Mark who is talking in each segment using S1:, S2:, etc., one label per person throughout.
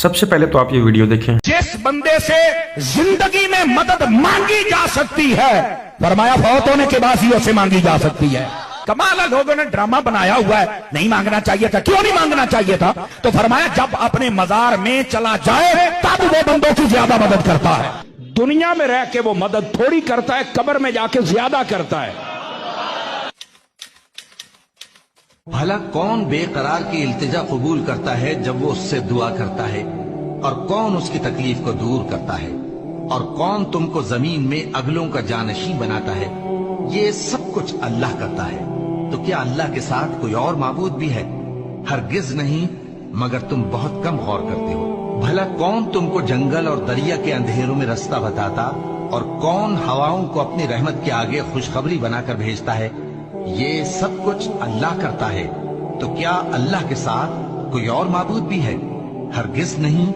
S1: सबसे पहले तो आप ये वीडियो देखें।
S2: जिस बंदे से जिंदगी में मदद मांगी जा सकती है, फरमाया फौत होने के बाद ही उसे मांगी जा सकती है। कमाल है, लोगों ने ड्रामा बनाया हुआ है, नहीं मांगना चाहिए था। क्यों नहीं मांगना चाहिए था? तो फरमाया जब अपने मजार में चला जाए तब वो बंदों की ज्यादा मदद करता है। दुनिया में रह के वो मदद थोड़ी करता है, कब्र में जाके ज्यादा करता है।
S3: भला कौन बेकरार की इल्तिजा कबूल करता है जब वो उससे दुआ करता है, और कौन उसकी तकलीफ को दूर करता है, और कौन तुमको जमीन में अगलों का जानशी बनाता है। ये सब कुछ अल्लाह करता है। तो क्या अल्लाह के साथ कोई और माबूद भी है? हरगिज नहीं, मगर तुम बहुत कम गौर करते हो। भला कौन तुमको जंगल और दरिया के अंधेरों में रास्ता बताता, और कौन हवाओं को अपनी रहमत के आगे खुशखबरी बनाकर भेजता है। ये सब कुछ अल्लाह करता है। तो क्या अल्लाह के साथ कोई और माबूद भी है? हरगिज नहीं।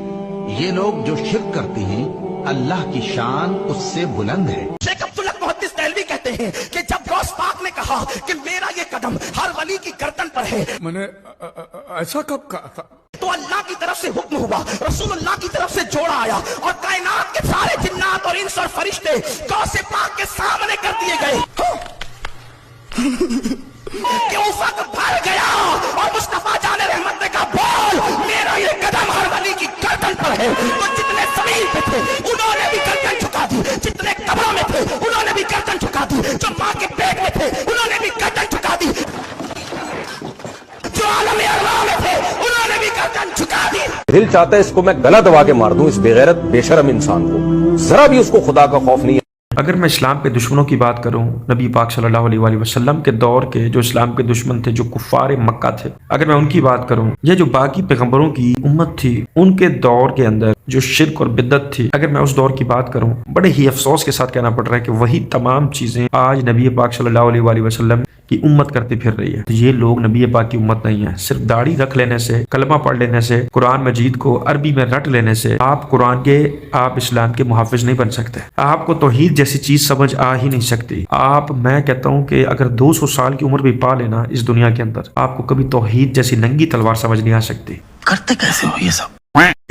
S3: ये लोग जो शिर्क करते हैं, अल्लाह की शान उससे बुलंद है।
S2: शेख अब्दुल्लाह मुहद्दिस देहलवी कहते हैं कि जब गौस पाक ने कहा कि मेरा ये कदम हर वली की गर्दन पर है,
S4: मैंने ऐसा कब कहा था?
S2: तो अल्लाह की तरफ से हुक्म हुआ, रसूलुल्लाह की तरफ से जोड़ा आया, और कायनात के सारे जिन्नात और इंस और फरिश्ते गौस पाक के सामने कर दिए गए। कि उस वक्त भर गया और मुस्तफा जाने रहमत ने कहा, बोल मेरा ये कदम हर वली की गर्दन पर है। तो जितने जमीन पे थे उन्होंने भी गर्दन झुका दी, जितने कब्रों में थे उन्होंने भी गर्दन झुका दी, जो माँ के पेट में थे उन्होंने भी गर्दन झुका दी, जो आलम अरवाह में थे उन्होंने भी गर्दन झुका दी।
S5: दिल चाहता है इसको मैं गला दबा के मार दूं, इस बेगैरत बेशरम इंसान को। जरा भी उसको खुदा का खौफ नहीं है।
S1: अगर मैं इस्लाम के दुश्मनों की बात करूं, नबी पाक सल्लल्लाहु अलैहि वसल्लम के दौर के जो इस्लाम के दुश्मन थे, जो कुफ्फार मक्का थे, अगर मैं उनकी बात करूं, या जो बाकी पैगंबरों की उम्मत थी उनके दौर के अंदर जो शिर्क और बिद्दत थी, अगर मैं उस दौर की बात करूं, बड़े ही अफसोस के साथ कहना पड़ रहा है कि वही तमाम चीजें आज नबी पाक सल्लल्लाहु अलैहि वसल्लम की उम्मत करती फिर रही है। तो ये लोग नबी पाक की उम्मत नहीं है। सिर्फ दाढ़ी रख लेने से, कलमा पढ़ लेने से, कुरान मजीद को अरबी में रट लेने से आप कुरान के, आप इस्लाम के मुहाफिज नहीं बन सकते। आपको तौहीद जैसी चीज समझ आ ही नहीं सकती। मैं कहता हूँ कि अगर 200 साल की उम्र भी पा लेना इस दुनिया के अंदर, आपको कभी तौहीद जैसी नंगी तलवार समझ नहीं आ सकती।
S2: करते कैसे हो ये सब?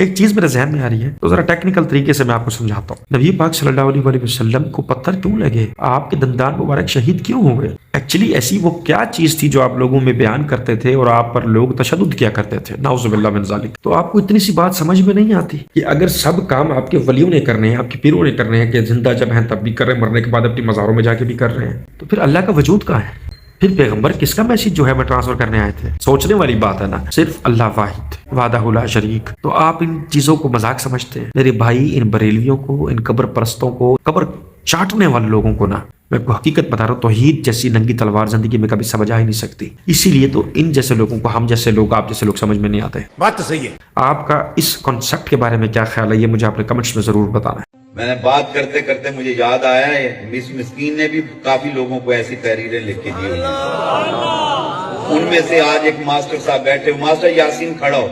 S1: एक चीज मेरे जहन में आ रही है, तो जरा टेक्निकल तरीके से मैं आपको समझाता हूँ। नबी पाक सल्लल्लाहु अलैहि वसल्लम को पत्थर क्यों लगे? आपके दंदान मुबारक शहीद क्यों हो गए? एक्चुअली ऐसी वो क्या चीज थी जो आप लोगों में बयान करते थे और आप पर लोग तशद्दुद किया करते थे? नाउज़ुबिल्लाह मिन ज़ालिक। तो आपको इतनी सी बात समझ में नहीं आती कि अगर सब काम आपके वलियों ने करने हैं, आपके पीरों ने करने हैं, कि जिंदा जब हैं तब भी कर रहे हैं, मरने के बाद अपनी मज़ारों में जाके भी कर रहे हैं, तो फिर अल्लाह का वजूद कहाँ है? फिर पैगंबर किसका मैसेज जो है मैं ट्रांसफर करने आए थे? सोचने वाली बात है ना। सिर्फ अल्लाह वाहिद वाहदहु ला शरीक। तो आप इन चीजों को मजाक समझते हैं। मेरे भाई, इन बरेलियों को, इन कब्र परस्तों को, कब्र चाटने वाले लोगों को ना, मैं आपको हकीकत बता रहा हूँ, तौहीद जैसी नंगी तलवार जिंदगी में कभी समझ आ ही नहीं सकती। इसीलिए तो इन जैसे लोगों को, हम जैसे लोग, आप जैसे लोग समझ में नहीं आते।
S2: बात तो सही है।
S1: आपका इस कॉन्सेप्ट के बारे में क्या ख्याल है, ये मुझे आपने कमेंट्स में जरूर बताना है।
S6: मैंने बात करते करते मुझे याद आया है, मिस मिस्कीन ने भी काफी लोगों को ऐसी तहरीरें लिख के दी हुई हैं। उनमें से आज एक मास्टर साहब बैठे, मास्टर यासीन खड़ा हो,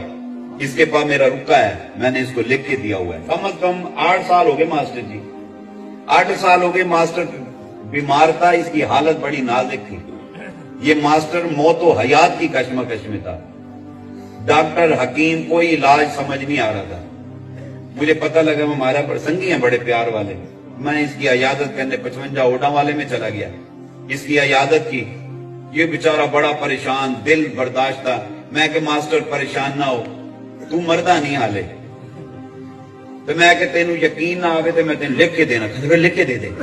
S6: इसके पास मेरा रुका है, मैंने इसको लिख के दिया हुआ है। कम से कम 8 साल हो गए मास्टर जी, 8 साल हो गए मास्टर बीमार था, इसकी हालत बड़ी नाजुक थी। ये मास्टर मौत व हयात की कश्मकश में था। डॉक्टर, हकीम, कोई इलाज समझ नहीं आ रहा था। मुझे पता लगा हमारा प्रसंगी है बड़े प्यार वाले, मैं इसकी इयादत करने 55 ओडा वाले में चला गया, इसकी इयादत की। ये बेचारा बड़ा परेशान, दिल बर्दाश्त था। मैं कि मास्टर परेशान ना हो, तू मरदा नहीं हाले। तो मैं कि तेनू यकीन ना आवे तो मैं तेन लिख के देना, फिर लिख के दे दे।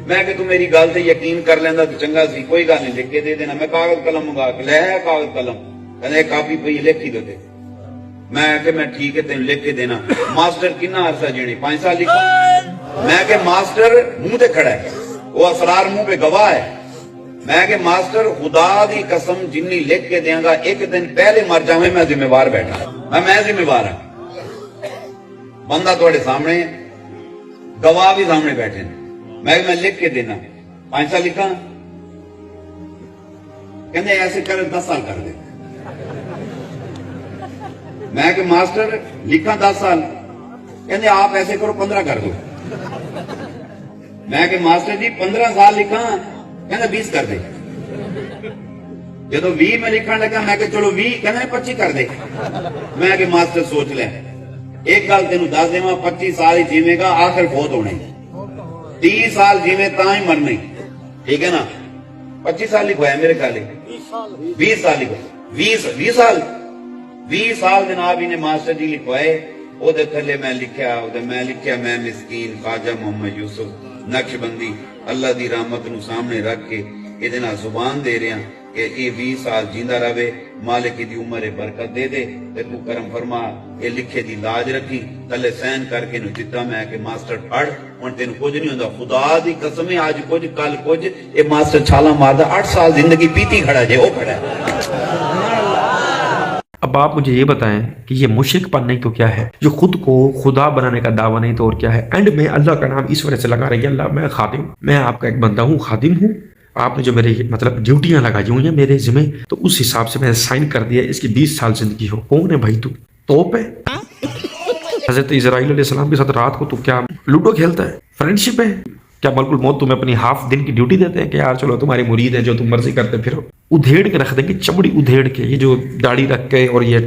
S6: मैं कि तू मेरी गल से यकीन कर लेंदा तो चंगा सी, कोई गल नहीं, लिख के दे देना। मैं कागज कलम मंगा के ले आया, कागज कलम, कहने कापी पई लिख ही दे। मैं कि मैं ठीक है तेन लिख के देना। मास्टर कितना अरसा जीने? 5 साल लिखा। मैं कि मास्टर मुंह ते खड़ा है, वो असरार मुंह पे गवाह है। मैं कि मास्टर खुदा दी कसम जिन्नी लिख के देंगा, एक दिन पहले मर जावे मैं जिम्मेवार बैठा, मैं जिम्मेवार हां। बंदा थोड़े सामने, गवाह भी सामने बैठे, मैं लिख के देना। 5 साल लिखा, कहते ऐसे कर 10 साल कर दे। मैं कि मास्टर लिखा 10 साल, कहते आप ऐसे करो 15 कर दो। मैं कि मास्टर जी 15 साल लिखा, कहते 20 कर दे। ਜਦੋਂ 20 ਮੈਂ ਲਿਖਣ ਲੱਗਾ ਮੈਂ ਕਿ ਚਲੋ 20 ਕਹਿੰਦਾ 25 ਕਰ ਦੇ। ਮੈਂ ਕਿ ਮਾਸਟਰ ਸੋਚ ਲੈ, ਇੱਕ ਗੱਲ ਤੈਨੂੰ ਦੱਸ ਦੇਵਾਂ, 25 ਸਾਲ ਹੀ ਜੀਵੇਗਾ, ਆਖਰ ਫੌਤ ਹੋਣਾ ਹੀ। 30 ਸਾਲ ਜੀਵੇ ਤਾਂ ਹੀ ਮਰਨਾ ਹੀ, ਠੀਕ ਹੈ ਨਾ। 25 ਸਾਲ ਲਿਖਵਾਇਆ ਮੇਰੇ ख्याल 20 ਸਾਲ ਲਿਖਵਾਇਆ, 20 ਸਾਲ ਜਨਾਬ ਇਹਨੇ ਮਾਸਟਰ ਜੀ ਲਿਖਵਾਏ। ਉਹਦੇ ਥੱਲੇ ਮੈਂ ਲਿਖਿਆ ਮੈਂ ਮਿਸਕੀਨ ਖਾਜਾ ਮੁਹੰਮਦ ਯੂਸਫ ਨਕਸ਼ਬੰਦੀ ਅੱਲਾ ਦੀ ਰਹਿਮਤ ਨੂੰ ਸਾਹਮਣੇ ਰੱਖ ਕੇ ਇਹਦੇ ਨਾਲ ਜ਼ੁਬਾਨ ਦੇ ਰਿਹਾ کہ یہ 20 سال جیندہ رہے، مالک دی عمر برکت دے دے تے تو کرم فرما، یہ لکھے دی لاج رکھی تلے سین کر کے نو دتا میں کہ ماسٹر پڑھ ہن تینوں کچھ نہیں ہوندا، خدا دی قسم ہے اج کچھ کل کچھ، یہ ماسٹر چھالا ماردا 8 سال زندگی پیتی کھڑا جے، او کھڑا ہے۔
S1: اب آپ مجھے یہ بتائیں کہ یہ مشرک پن نہیں تو کیا ہے؟ جو خود کو خدا بنانے کا دعویٰ نہیں تو اور کیا ہے؟ اینڈ میں اللہ کا نام اس وجہ سے لگا رہی ہے، اللہ میں خادم، میں آپ کا ایک بندہ ہوں، خادم ہوں، آپ نے جو میرے مطلب ڈیوٹیاں لگائی ہوئی ہیں میرے ذمہ، تو اس حساب سے میں نے سائن کر دیا اس کی 20 سال زندگی ہو۔ کون ہے بھائی تو؟ توپ ہے؟ حضرت اسرائیل علیہ السلام کے ساتھ رات کو تو کیا لوڈو کھیلتا ہے؟ فرینڈشپ ہے کیا؟ ملک الموت تمہیں اپنی ہاف دن کی ڈیوٹی دیتے ہیں کہ یار چلو تمہاری مرید ہے جو تم مرضی کرتے پھرو؟ ادھیڑ کے رکھ دیں گے، چمڑی ادھیڑ کے، یہ جو داڑھی رکھ کے اور یہ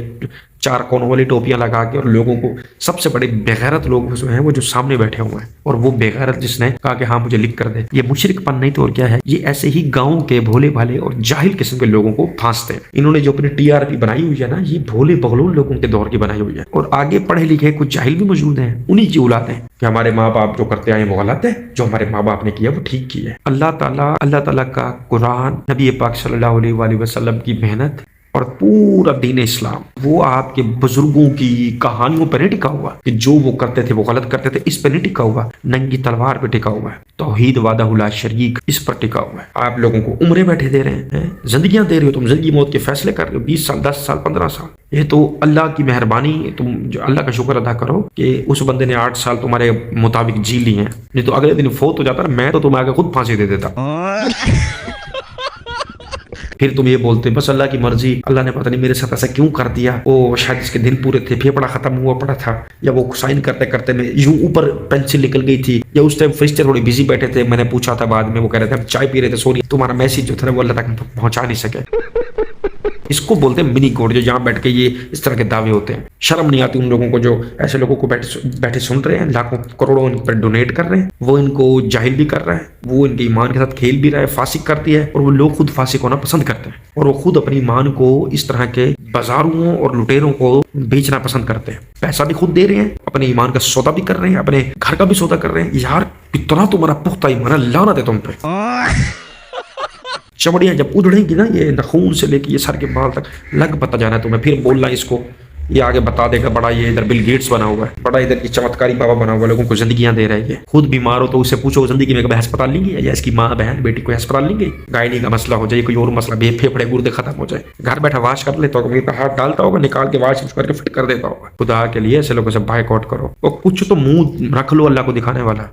S1: 4 کونوں والی ٹوپیاں لگا کے، اور لوگوں کو سب سے بڑے بےغیرت لوگ جو ہیں وہ جو سامنے بیٹھے ہوئے ہیں، اور وہ بےغیرت جس نے کہا کہ ہاں مجھے لکھ کر دے، یہ مشرک پن نہیں تو اور کیا ہے؟ یہ ایسے ہی گاؤں کے بھولے بھالے اور جاہل قسم کے لوگوں کو پھانستے ہیں۔ انہوں نے جو اپنی TRP بنائی ہوئی ہے نا، یہ بھولے بغلول لوگوں کے دور کی بنائی ہوئی ہے، اور آگے پڑھے لکھے کچھ جاہل بھی موجود ہیں، انہی کی اولاد ہیں کہ ہمارے ماں باپ جو کرتے آئے وہ غلط ہے، جو ہمارے ماں باپ نے کیا وہ ٹھیک کیا ہے۔ اللہ تعالیٰ کا قرآن، نبی پاک صلی اللہ علیہ وآلہ وسلم کی محنت اور پورا دین اسلام وہ آپ کے بزرگوں کی کہانیوں پر نہیں ٹکا ہوا کہ جو وہ کرتے تھے وہ غلط کرتے تھے، اس پہ نہیں ٹکا ہوا، ننگی تلوار پہ ٹکا ہوا ہے، توحید وحدہ لا شریک اس پر ٹکا ہوا ہے۔ آپ لوگوں کو عمریں بیٹھے دے رہے ہیں، زندگیاں دے رہے ہو، تم زندگی موت کے فیصلے کر رہے ہو، 20 سال 10 سال 15 سال، یہ تو اللہ کی مہربانی، تم جو اللہ کا شکر ادا کرو کہ اس بندے نے 8 سال تمہارے مطابق جی لی ہیں، نہیں تو اگلے دن فوت ہو جاتا میں تو تمہیں آگے خود پھانسی دے دیتا۔ پھر تم یہ بولتے بس اللہ کی مرضی، اللہ نے پتہ نہیں میرے ساتھ ایسا کیوں کر دیا، وہ شاید اس کے دن پورے تھے، پھیپڑا ختم ہوا پڑا تھا، یا وہ سائن کرتے کرتے میں یوں اوپر پینسل نکل گئی تھی، یا اس ٹائم فرشتے تھوڑی بزی بیٹھے تھے، میں نے پوچھا تھا بعد میں، وہ کہہ رہے تھے ہم چائے پی رہے تھے، سوری تمہارا میسج جو تھا وہ اللہ تک پہنچا نہیں سکے۔ اس کو بولتے ہیں منی گوڈ، جو یہاں بیٹھ کے یہ اس طرح کے دعوے ہوتے ہیں۔ شرم نہیں آتی ان لوگوں کو جو ایسے لوگوں کو بیٹھے سن رہے ہیں، لاکھوں کروڑوں ان پر ڈونیٹ کر رہے ہیں، وہ ان کو جاہل بھی کر رہا ہے، وہ ان کے ایمان کے ساتھ کھیل بھی رہا ہے، فاسق کر دیا ہے، اور وہ لوگ خود فاسق ہونا پسند کرتے ہیں، اور وہ خود اپنی ایمان کو اس طرح کے بازاروں اور لٹیروں کو بیچنا پسند کرتے ہیں، پیسہ بھی خود دے رہے ہیں، اپنے ایمان کا سودا بھی کر رہے ہیں، اپنے گھر کا بھی سودا کر رہے ہیں۔ یار کتنا تمہارا پختہ ایمان ہے، لعنت ہے تم پہ۔ چمڑیاں جب اجڑیں گی نا، یہ نخون سے لے کے یہ سر کے بال تک لگ پتا جانا ہے تمہیں، پھر بولنا اس کو، یہ آگے بتا دے گا بڑا یہ ادھر بل گیٹس بنا ہوا ہے، بڑا ادھر کی چمتکاری بابا بنا ہوا ہے، لوگوں کو زندگیاں دے رہے ہیں۔ خود بیمار ہو تو اس سے پوچھو زندگی میں کبھی ہسپتال لیں گے، یا اس کی ماں بہن بیٹی کو ہسپتال لیں گے؟ گائنی کا مسئلہ ہو جائے، کوئی اور مسئلہ، بے پھیپھڑے گردے ختم ہو جائے، گھر بیٹھا واش کر لیتا ہوگا، میرا ہاتھ ڈالتا ہوگا، نکال کے واش کر کے فٹ کر دیتا ہوگا۔ خدا کے لیے ایسے لوگوں سے بائیکاٹ کرو، اور کچھ تو منہ رکھ لو اللہ کو دکھانے والا۔